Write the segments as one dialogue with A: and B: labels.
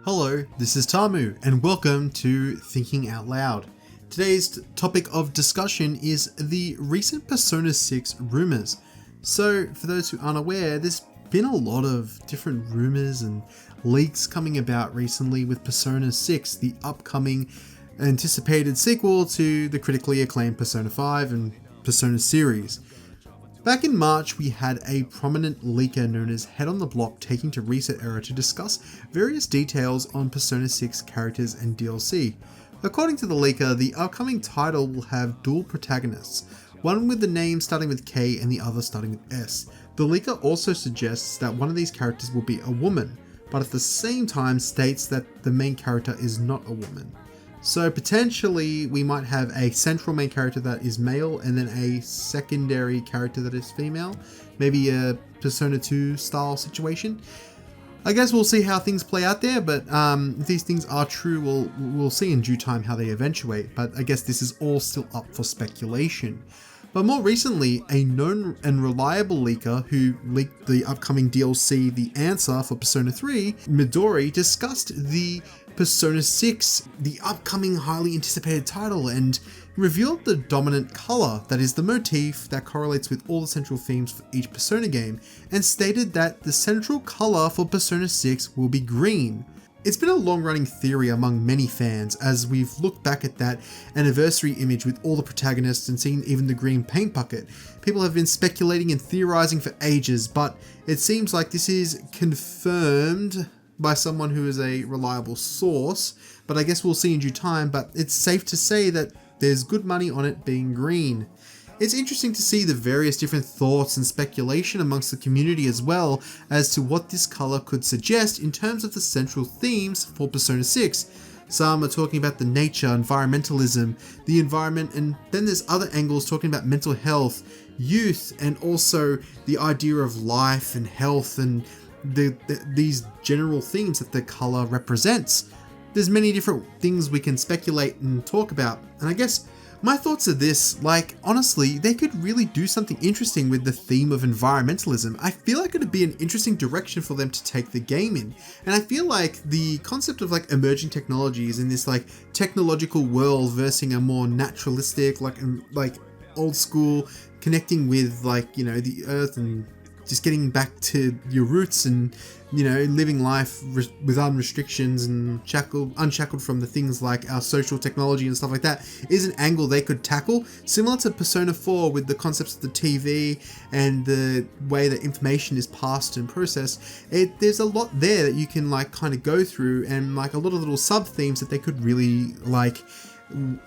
A: Hello, this is Tamu, and welcome to Thinking Out Loud. Today's topic of discussion is the recent Persona 6 rumours. So, for those who aren't aware, there's been a lot of different rumours and leaks coming about recently with Persona 6, the upcoming anticipated sequel to the critically acclaimed Persona 5 and Persona series. Back in March, we had a prominent leaker known as Head on the Block taking to Reset Era to discuss various details on Persona 6 characters and DLC. According to the leaker, the upcoming title will have dual protagonists, one with the name starting with K and the other starting with S. The leaker also suggests that one of these characters will be a woman, but at the same time states that the main character is not a woman. So potentially we might have a central main character that is male and then a secondary character that is female. Maybe a Persona 2 style situation. I guess we'll see how things play out there, but if these things are true, we'll see in due time how they eventuate. But I guess this is all still up for speculation. But more recently, a known and reliable leaker who leaked the upcoming DLC The Answer for Persona 3, Midori, discussed the Persona 6, the upcoming highly anticipated title, and revealed the dominant colour, that is the motif that correlates with all the central themes for each Persona game, and stated that the central colour for Persona 6 will be green. It's been a long-running theory among many fans as we've looked back at that anniversary image with all the protagonists and seen even the green paint bucket. People have been speculating and theorising for ages, but it seems like this is confirmed by someone who is a reliable source, but I guess we'll see in due time. But it's safe to say that there's good money on it being green. It's interesting to see the various different thoughts and speculation amongst the community as well as to what this colour could suggest in terms of the central themes for Persona 6. Some are talking about the nature, environmentalism, the environment, and then there's other angles talking about mental health, youth, and also the idea of life and health and these general themes that the colour represents. There's many different things we can speculate and talk about, and I guess my thoughts are this, honestly, they could really do something interesting with the theme of environmentalism. I feel like it would be an interesting direction for them to take the game in. And I feel like the concept of emerging technologies in this technological world versus a more naturalistic, old school, connecting with the earth and just getting back to your roots and, living life with restrictions and unshackled from the things like our social technology and stuff like that is an angle they could tackle. Similar to Persona 4 with the concepts of the TV and the way that information is passed and processed. There's a lot there that you can kind of go through and a lot of little sub-themes that they could really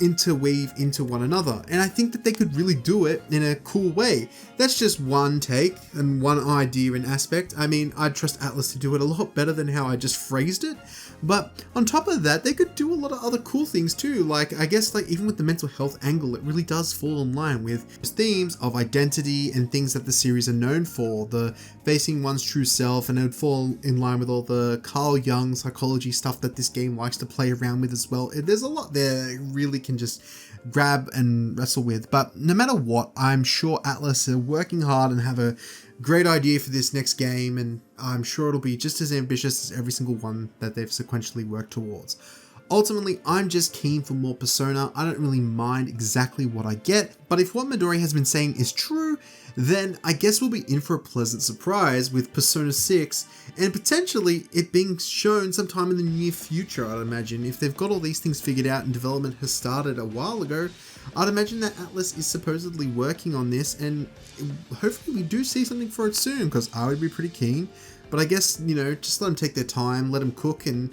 A: interweave into one another, and I think that they could really do it in a cool way. That's just one take and one idea and aspect. I mean, I'd trust Atlas to do it a lot better than how I just phrased it, but on top of that, they could do a lot of other cool things too. I guess even with the mental health angle, it really does fall in line with themes of identity and things that the series are known for, the facing one's true self, and it would fall in line with all the Carl Jung psychology stuff that this game likes to play around with as well. There's a lot there really can just grab and wrestle with, but no matter what, I'm sure Atlas are working hard and have a great idea for this next game, and I'm sure it'll be just as ambitious as every single one that they've sequentially worked towards. Ultimately, I'm just keen for more Persona. I don't really mind exactly what I get, but if what Midori has been saying is true, then I guess we'll be in for a pleasant surprise with Persona 6 and potentially it being shown sometime in the near future, I'd imagine. If they've got all these things figured out and development has started a while ago, I'd imagine that Atlas is supposedly working on this, and hopefully we do see something for it soon, because I would be pretty keen. But I guess, just let them take their time, let them cook, and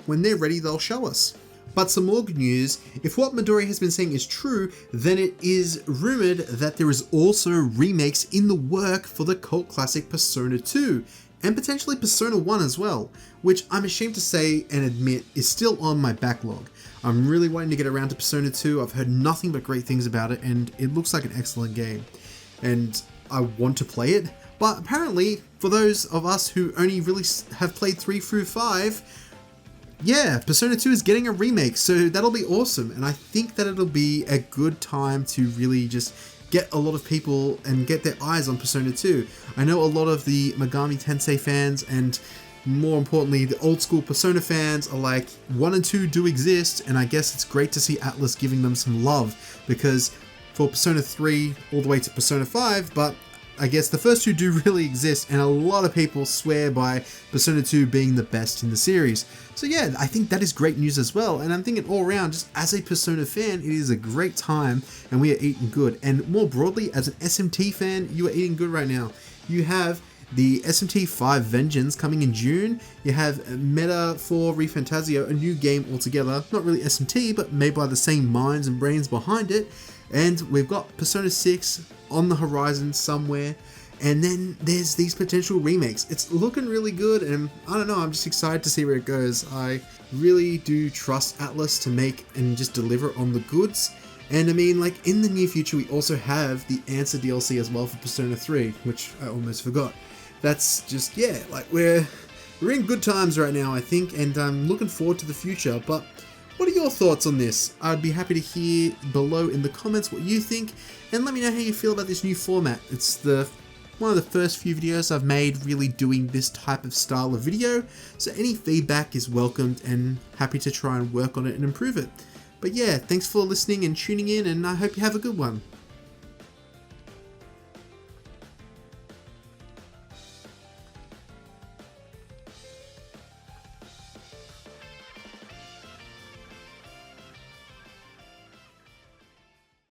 A: when they're ready, they'll show us. But some more good news, if what Midori has been saying is true, then it is rumoured that there is also remakes in the work for the cult classic Persona 2, and potentially Persona 1 as well, which I'm ashamed to say and admit is still on my backlog. I'm really wanting to get around to Persona 2, I've heard nothing but great things about it, and it looks like an excellent game, and I want to play it, but apparently, for those of us who only really have played 3 through 5, yeah, Persona 2 is getting a remake, so that'll be awesome, and I think that it'll be a good time to really just get a lot of people and get their eyes on Persona 2. I know a lot of the Megami Tensei fans and more importantly, the old school Persona fans are like, 1 and 2 do exist, and I guess it's great to see Atlus giving them some love, because for Persona 3 all the way to Persona 5, but I guess the first two do really exist, and a lot of people swear by Persona 2 being the best in the series. So yeah, I think that is great news as well, and I'm thinking all around, just as a Persona fan, it is a great time, and we are eating good. And more broadly, as an SMT fan, you are eating good right now. You have the SMT 5 Vengeance coming in June. You have Meta 4 ReFantazio, a new game altogether, not really SMT, but made by the same minds and brains behind it. And we've got Persona 6 on the horizon somewhere. And then there's these potential remakes. It's looking really good, and I don't know, I'm just excited to see where it goes. I really do trust Atlus to make and just deliver on the goods. And I mean, like, in the near future, we also have the Answer DLC as well for Persona 3, which I almost forgot. That's just, yeah, like, we're in good times right now, I think, and I'm looking forward to the future. But what are your thoughts on this? I'd be happy to hear below in the comments what you think, and let me know how you feel about this new format. It's one of the first few videos I've made really doing this type of style of video, so any feedback is welcomed, and happy to try and work on it and improve it. But yeah, thanks for listening and tuning in, and I hope you have a good one.